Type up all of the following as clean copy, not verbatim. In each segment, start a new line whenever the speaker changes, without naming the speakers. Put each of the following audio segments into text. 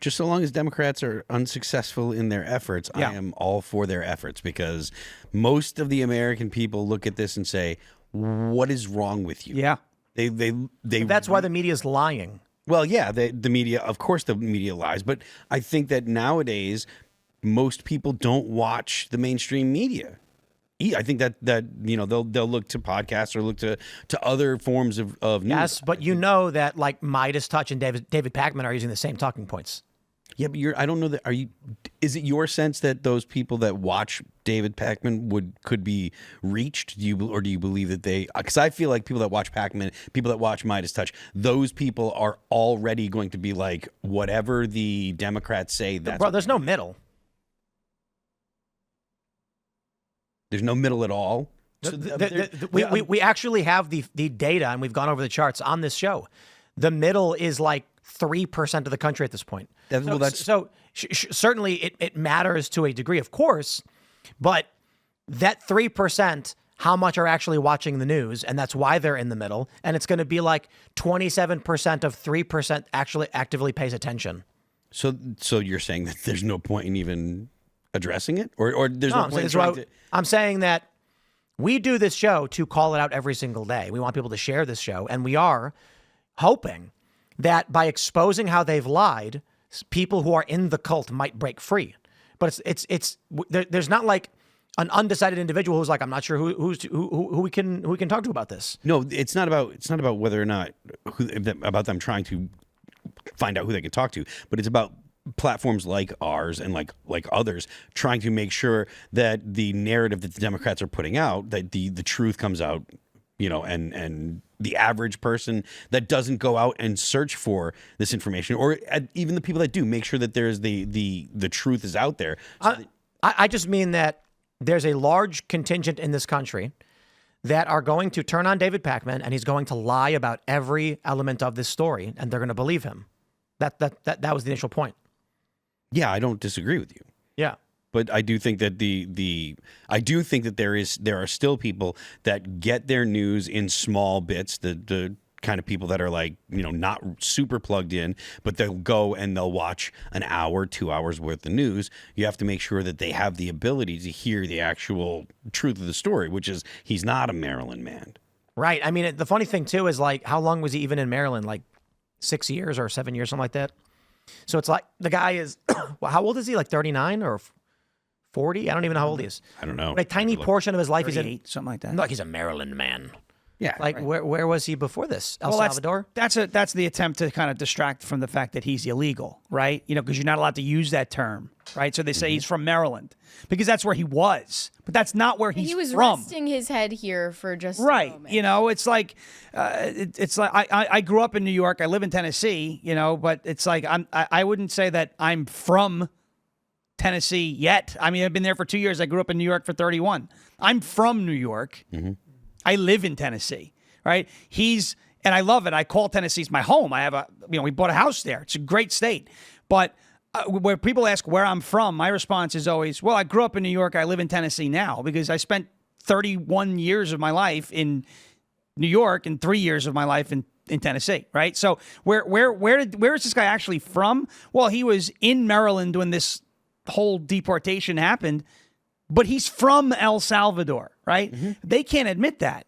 Just so long as Democrats are unsuccessful in their efforts, I am all for their efforts, because most of the American people look at this and say, what is wrong with you?
Yeah.
That's why the media is lying.
Well, yeah, the media, of course the media lies, but I think that nowadays most people don't watch the mainstream media. I think that they'll look to podcasts or look to other forms of news.
Yes, but you know that like Midas Touch and David Pakman are using the same talking points.
Yeah, but I don't know that. Is it your sense that those people that watch David Pakman could be reached? Do you believe that they? Because I feel like people that watch Pakman, people that watch Midas Touch, those people are already going to be like, whatever the Democrats say. That's
Bro, there's no middle.
There's no middle at all.
We actually have the data, and we've gone over the charts on this show. The middle is like 3% of the country at this point. Certainly it matters to a degree, of course, but that 3%, how much are actually watching the news, and that's why they're in the middle, and it's going to be like 27% of 3% actually actively pays attention.
So you're saying that there's no point in even addressing it, or there's no point in trying to...
I'm saying that we do this show to call it out every single day. We want people to share this show, and we are hoping that by exposing how they've lied, people who are in the cult might break free. But there's not like an undecided individual who's like, I'm not sure who we can talk to about this.
No, it's not about whether or not about them trying to find out who they can talk to, but it's about platforms like ours and like others trying to make sure that the narrative that the Democrats are putting out, that the truth comes out, and the average person that doesn't go out and search for this information, or even the people that do, make sure that there's the truth is out there.
I just mean that there's a large contingent in this country that are going to turn on David Pakman, and he's going to lie about every element of this story, and they're going to believe him. That was the initial point.
Yeah, I don't disagree with you.
Yeah.
But I do think that I do think that there are still people that get their news in small bits, the kind of people that are like, not super plugged in, but they'll go and they'll watch an hour, 2 hours worth of news. You have to make sure that they have the ability to hear the actual truth of the story, which is he's not a Maryland man.
Right. I mean, the funny thing too is like, how long was he even in Maryland? Like 6 years or 7 years, something like that. So it's like the guy is, well, how old is he? Like 39 or 40? I don't even know how old he is.
I don't know.
But a tiny portion of his life is in
something like that.
Like he's a Maryland man.
Yeah.
Like
right.
where was he before this? El Salvador?
That's the attempt to kind of distract from the fact that he's illegal, right? Because you're not allowed to use that term, right? So they say he's from Maryland because that's where he was, but that's not where he's from.
He was resting his head here for just
right.
a moment.
It's like I grew up in New York. I live in Tennessee, but it's like I wouldn't say that I'm from Tennessee yet. I mean, I've been there for 2 years. I grew up in New York for 31. I'm from New York. Mm-hmm. I live in Tennessee, right? And I love it. I call Tennessee's my home. I have we bought a house there. It's a great state. But where people ask where I'm from, my response is always, well, I grew up in New York. I live in Tennessee now because I spent 31 years of my life in New York and 3 years of my life in Tennessee, right? So where is this guy actually from? Well, he was in Maryland when this whole deportation happened, but he's from El Salvador, right? Mm-hmm. They can't admit that.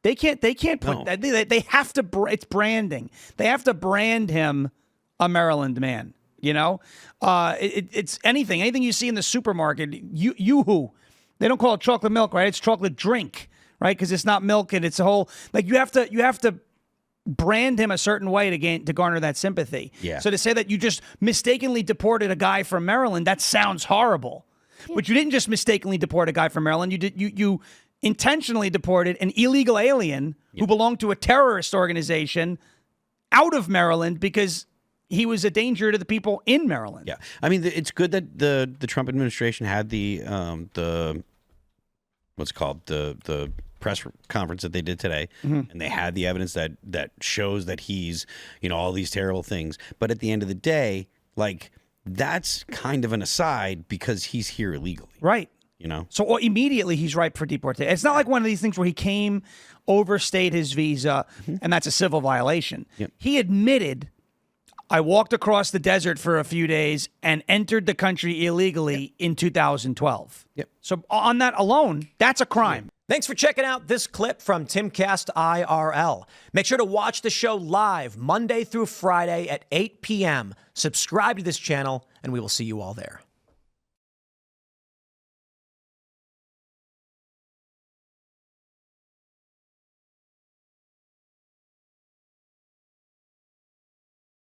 They can't put that. They have to. It's branding. They have to brand him a Maryland man. It's anything you see in the supermarket. Yoo-hoo. They don't call it chocolate milk, right? It's chocolate drink, right? Because it's not milk and it's a whole like you have to brand him a certain way to garner that sympathy.
Yeah.
So to say that you just mistakenly deported a guy from Maryland, that sounds horrible. But you didn't just mistakenly deport a guy from Maryland. You intentionally deported an illegal alien who belonged to a terrorist organization out of Maryland because he was a danger to the people in Maryland.
Yeah, I mean, it's good that the Trump administration had the what's it called the press conference that they did today, and they had the evidence that shows that he's all these terrible things. But at the end of the day, like, that's kind of an aside because he's here illegally.
Right. So immediately he's ripe for deportation. It's not like one of these things where he came, overstayed his visa, and that's a civil violation.
Yep.
He admitted, I walked across the desert for a few days and entered the country illegally in 2012.
Yep.
So on that alone, that's a crime.
Thanks for checking out this clip from Timcast IRL. Make sure to watch the show live Monday through Friday at 8 p.m. Subscribe to this channel, and we will see you all there.